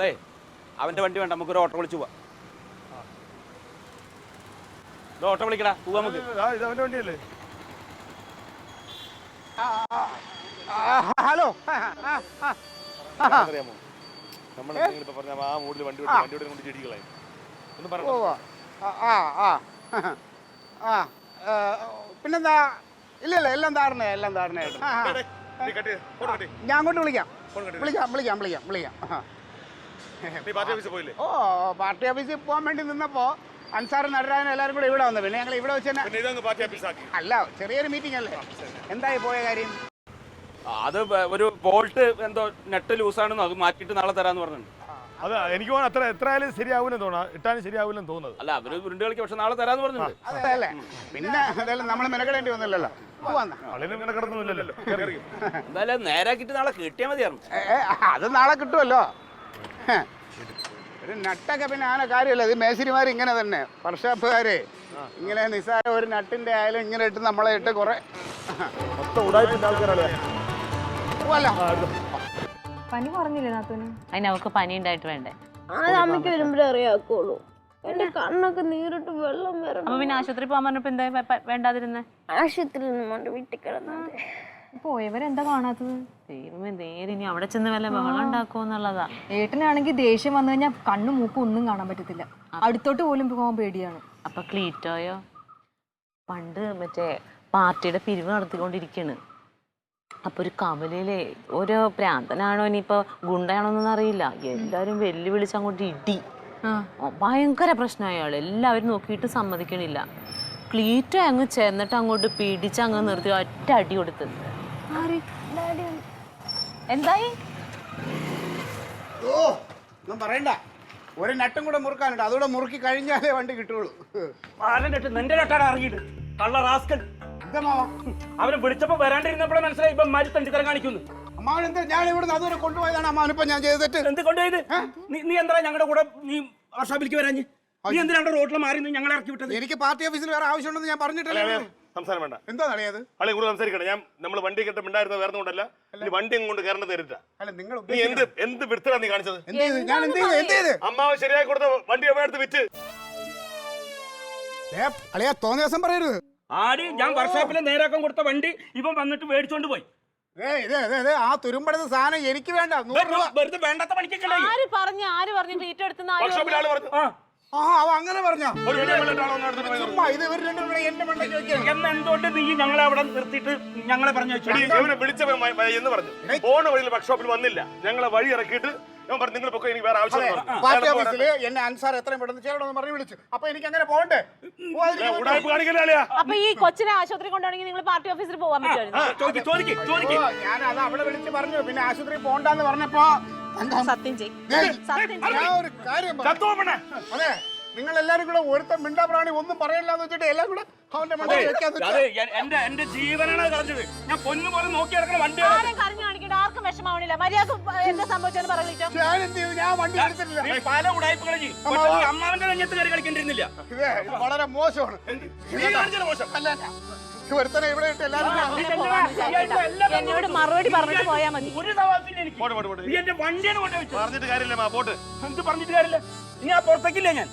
അതെ അവന്റെ വണ്ടി വേണ്ട, നമുക്കൊരു ഓട്ടോ വിളിച്ചു പോവാം. ഓട്ടോ വിളിക്കടാ, പോവാ നമുക്ക്. അവന്റെ വണ്ടിയല്ലേ? ഹലോ. അറിയാമോ നമ്മളിപ്പോ പറഞ്ഞ ആ മൂടില് വണ്ടിയോടെ കൊണ്ട് ചെടികളായി ഒന്ന് പറഞ്ഞു. പിന്നെന്താ? ഇല്ല എല്ലാം താരണേ, എല്ലാം താരണേ. ഞാൻ അങ്ങോട്ട് വിളിക്കാം. ഓ, പാർട്ടി ഓഫീസിൽ പോകാൻ വേണ്ടി നിന്നപ്പോ അൻസാർ നടരാജൻ എല്ലാവരും കൂടെ ഇവിടെ വന്നു. പിന്നെ ഞങ്ങൾ ഇവിടെ വെച്ച് തന്നെ അല്ല, ചെറിയൊരു മീറ്റിംഗ് അല്ലേ. എന്തായി പോയ കാര്യം? അത് ഒരു ബോൾട്ട് എന്തോ നെറ്റ് ലൂസാണെന്നോ, അത് മാറ്റിയിട്ട് നാളെ തരാന്ന് പറഞ്ഞിട്ടുണ്ട്. അത് എനിക്ക് എത്രയായാലും ശരിയാവൂലെന്ന് തോന്നാം, ഇട്ടാലും ശരിയാവൂലെന്ന് തോന്നുന്നത്. അല്ല, അവര് ഉരുണ്ട് കളിക്ക്, പക്ഷെ നാളെ തരാന്ന് പറഞ്ഞിട്ടുണ്ട്. അതല്ലേ, പിന്നെ എന്തായാലും നമ്മൾ മെനക്കെടേണ്ടി വന്നില്ലല്ലോ. എന്തായാലും നേരാക്കിട്ട് നാളെ കിട്ടിയാൽ മതിയായിരുന്നു. അത് നാളെ കിട്ടുമല്ലോ. ഒരു നട്ടൊക്കെ പിന്നെ ആന കാര്യമല്ല. ഇത് മേശരിമാർ ഇങ്ങനെ തന്നെ, വർഷാപ്പുകാര് ഇങ്ങനെ നിസ്സാര ഒരു നട്ടിന്റെ ആയാലും ഇങ്ങനെ ഇട്ട് നമ്മളെ ഇട്ട് കുറെ പനി കുറഞ്ഞില്ലേ നാത്തൂന്? അതിന് അവൾക്ക് പനി ഉണ്ടായിട്ട് വേണ്ടേ? അത് അമ്മയ്ക്ക് വരുമ്പോഴേ അറിയാക്കുള്ളൂ. എന്റെ കണ്ണൊക്കെ നീരിട്ട് വെള്ളം വരണം. അപ്പൊ പിന്നെ ആശുപത്രി പോകാൻ പറഞ്ഞപ്പോ എന്താ വേണ്ടാതിരുന്നേ? ആശുപത്രിയിൽ നിന്ന് വീട്ടിൽ കിടന്നത്. പോയവരെന്താ കാണാത്തത്? ദൈവമേ, നേരെ ഇനി അവിടെ ചെന്ന് വല്ല ബഹളം ഉണ്ടാക്കുമെന്നുള്ളതാ. ഏട്ടനാണെങ്കിൽ ദേഷ്യം വന്നു കഴിഞ്ഞാൽ കണ്ണും മൂക്കും ഒന്നും കാണാൻ പറ്റത്തില്ല. അടുത്തോട്ട് പോലും പോകാൻ പേടിയാണ്. അപ്പൊ ക്ലീറ്റോയോ? പണ്ട് മറ്റേ പാർട്ടിയുടെ പിരിവ് നടത്തിക്കൊണ്ടിരിക്കണ്. അപ്പൊ ഒരു കമലയിലെ ഓരോ പ്രാന്തനാണോ ഇനിയിപ്പോ ഗുണ്ടയാണോന്നൊന്നും അറിയില്ല, എല്ലാരും വെല്ലുവിളിച്ച് അങ്ങോട്ട് ഇടി. ഭയങ്കര പ്രശ്നമായി. അയാൾ എല്ലാവരും നോക്കിയിട്ട് സമ്മതിക്കണില്ല. ക്ലീറ്റോ അങ്ങ് ചെന്നിട്ട് അങ്ങോട്ട് പിടിച്ച് അങ്ങ് നിർത്തി ഒറ്റ അടി കൊടുത്ത്. എന്തായി? ഒന്നും പറയണ്ട, ഒരു നട്ടും കൂടെ മുറുക്കാനുണ്ട്. അതുകൂടെ മുറുക്കി കഴിഞ്ഞാലേ വണ്ടി കിട്ടുള്ളൂ. നിന്റെ നട്ടാണ് ഇറങ്ങിയിട്ട് കള്ള റാസ്കൽ. അവനെ വിളിച്ചപ്പോ വരാണ്ടിരുന്നപ്പോഴേ മനസ്സിലായി ഇപ്പൊ മാറ്റി തണ്ടിത്തരം കാണിക്കുന്നു. അമ്മാവൻ എന്താ? ഞാൻ ഇവിടെ അതുവരെ കൊണ്ടുപോയതാണ് അമ്മാവനിപ്പോ ഞാൻ ചെയ്തിട്ട്. എന്ത് കൊണ്ടുപോയത്? നീ എന്താ ഞങ്ങളുടെ കൂടെ നീ വർഷാപ്പിലേക്ക് വരാഞ്ഞ്? നീ എന്തിനാ റോട്ടിൽ മാറി ഞങ്ങളെ ഇറക്കി വിട്ടത്? എനിക്ക് പാർട്ടി ഓഫീസിൽ വേറെ ആവശ്യമുണ്ടെന്ന് ഞാൻ പറഞ്ഞിട്ടില്ല. സംസാരം വേണ്ട. എന്താ അറിയാത്? അളി കൂടുതൽ സംസാരിക്കണം. നമ്മൾ വണ്ടി കെട്ട് ഉണ്ടായിരുന്ന വേറെ കൊണ്ടല്ല, വണ്ടി കൊണ്ട് കയറേണ്ടത് തരുത്ത. അല്ല, നിങ്ങൾ എന്ത് വൃത്തിയാ നീ കാണിച്ചത്? അമ്മാവ് ശരിയായി കൊടുത്ത വണ്ടി എടുത്ത് വിറ്റ്. അളിയാ, തോന്നിയ ദിവസം പറയരുത്. ആടി ഞാൻ വർഷാപ്പിലെ നേരാക്കം കൊടുത്ത വണ്ടി ഇവൻ വന്നിട്ട് മേടിച്ചോണ്ട് പോയി. ആ തുരുമ്പെടുത്ത സാധനം എനിക്ക് വേണ്ട. വെറുതെ വേണ്ടാത്ത പണിക്കൊക്കെ ആര് പറഞ്ഞു ക്ലീറ്റോ എടുത്തുന്ന? അങ്ങനെ പറഞ്ഞോ? എന്തുകൊണ്ട് നീ ഞങ്ങളെ അവിടെ നിർത്തിയിട്ട് ഞങ്ങളെ പറഞ്ഞു വിളിച്ച എന്ന് പറഞ്ഞു. പോണ വഴിയിൽ വർക്ക്ഷോപ്പിൽ വന്നില്ല, ഞങ്ങളെ വഴി ഇറക്കിയിട്ട് നിങ്ങൾ എനിക്ക് വേറെ ആവശ്യം. പാർട്ടി ഓഫീസിൽ എന്നെ അൻസാർ എത്രയും പെട്ടെന്ന് ചേരണമെന്ന് പറഞ്ഞു വിളിച്ചു. അപ്പൊ എനിക്ക് അങ്ങനെ പോകണ്ടേ? അപ്പൊ ഈ കൊച്ചിനെ ആശുപത്രി കൊണ്ടുപോകണമെങ്കിൽ നിങ്ങൾ പാർട്ടി ഓഫീസിൽ പോകാൻ പറ്റുമോ? ഞാൻ അത് അവിടെ വിളിച്ച് പറഞ്ഞു. പിന്നെ ആശുപത്രി പോകണ്ടെന്ന് പറഞ്ഞപ്പോ സത്യം ഒരു കാര്യം അതെ, നിങ്ങൾ എല്ലാരും കൂടെ ഒരുത്ത മിണ്ടാ പ്രാണി ഒന്നും പറയണ്ടെന്ന് വെച്ചിട്ട് എല്ലാം കൂടെ അവന്റെ എന്റെ ജീവനാണ് കളഞ്ഞത്. ഞാൻ പൊന്നു പോലെ നോക്കി നടക്കണ വണ്ടി ആർക്കും വിഷമാവണില്ല. മര്യാദ എന്താ സംഭവിച്ചെന്ന് പറയിച്ചോ. ഞാൻ വണ്ടി എടുത്തിട്ടില്ല. പല ഉടായ്പകളും അമ്മാവന്റെ രംഗത്ത് കയറി കളിക്കേണ്ടിരുന്നില്ല. ഇത് വളരെ മോശമാണ്. ഒരുത്തനെ ഇവിടെ ഇട്ട് എല്ലാരും എന്നോട് മറുപടി പറഞ്ഞിട്ട് പോയാ മതി. എന്റെ വണ്ടിയാണ് പറഞ്ഞിട്ട് കാര്യമില്ല. പോട്ട് എന്ത് പറഞ്ഞിട്ട് കാര്യമില്ല. ഇനി ആ പുറത്തേക്കില്ല. ഞാൻ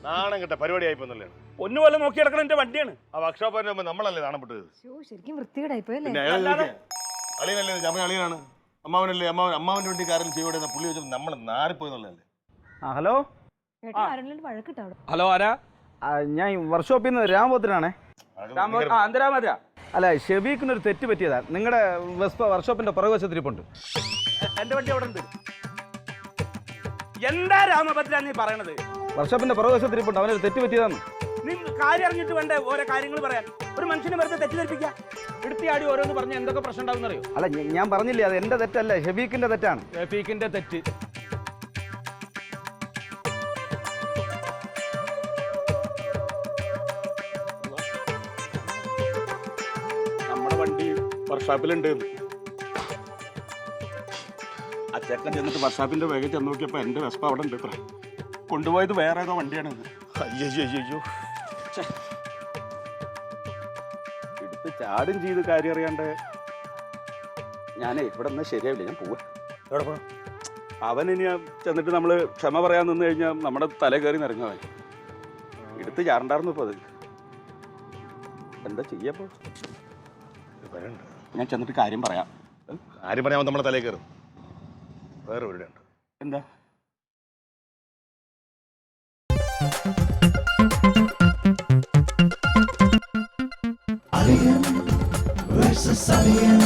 നാണം കിട്ട പരിപാടി ആയിപ്പോന്നല്ലേ. ഒന്നുപോലെ നോക്കി നടക്കണ എന്റെ വണ്ടിയാണ്. ആ വർക്ക്ഷോപ്പ് നമ്മളല്ലേ നാണപ്പെട്ടത്. ശരിക്കും വൃത്തികേടായിപ്പോയല്ലേ? അളിയനല്ലേ, അളിയനാണ്. അമ്മാവനല്ലേ, അമ്മാവന്റെ വണ്ടി കാര്യം ചെയ്യോടെ പുള്ളി വെച്ചപ്പോൾ നമ്മൾ നാറിപ്പോയെന്നുള്ളതല്ലേ. ഹലോ, ഹലോ, ആരാ? ഞാൻ വർക്ക്ഷോപ്പിൽ നിന്ന് രാമപുരനാണേ. അല്ല, ഷെബീഖിനൊരു തെറ്റ് പറ്റിയതാ. നിങ്ങളുടെ വെസ്പ വർക്ക്ഷോപ്പിന്റെ പുറകുവശത്തിരിപ്പുണ്ട്. എന്റെ വണ്ടി അവിടെ ഉണ്ട്. എന്താ രാമഭദ്ര നീ പറയണത്? വർക്ക്ഷോപ്പിന്റെ പുറകുവശത്തിരിപ്പുണ്ട്. അവനൊരു തെറ്റ് പറ്റിയതാണ്. നീ കാര്യം അറിഞ്ഞിട്ട് വേണ്ടേ ഓരോ കാര്യങ്ങൾ പറയാൻ? ഒരു മനുഷ്യനെ വെറുതെ തെറ്റിദ്ധരിപ്പിക്കുക, എടുത്തിയാടി ഓരോന്ന് പറഞ്ഞ് എന്തൊക്കെ പ്രശ്നം ഉണ്ടാവും അറിയോ? അല്ല, ഞാൻ പറഞ്ഞില്ലേ, അത് എന്റെ തെറ്റല്ല, ഷെബീഖിന്റെ തെറ്റാണ്. ഷെബീഖിന്റെ തെറ്റ്. നമ്മുടെ വണ്ടി വർക്ക്ഷോപ്പിലുണ്ട്. ആ ചെക്കൻ ചെന്നിട്ട് വർക്ക്ഷോപ്പിന്റെ വേഗം ചെന്ന് നോക്കിയപ്പോ എന്റെ വെസ്പ അവിടെ ഉണ്ട്. ഇത്ര കൊണ്ടുപോയത് വേറെ ഏതോ വണ്ടിയാണ്. അയ്യോ, എടുത്ത് ചാടും ചെയ്ത് കാര്യം അറിയാണ്ട് ഞാനേ ഇവിടെ നിന്ന് ശരിയാവില്ല. ഞാൻ പോവാ. എവിടെ പോവാ? അവൻ ഇനി ചെന്നിട്ട് നമ്മൾ ക്ഷമ പറയാൻ നിന്ന് കഴിഞ്ഞാൽ നമ്മുടെ തല കയറി നിറങ്ങവൻ എടുത്ത് ചാരണ്ടായിരുന്നു ഇപ്പൊ അത്. എന്താ ചെയ്യപ്പോ? ഞാൻ ചെന്നിട്ട് കാര്യം പറയാം. ആരും പറയാൻ നമ്മളെ തലേ കയറും. വേറെ ഒരു ഉണ്ട്. എന്താ? Alien versus Alien.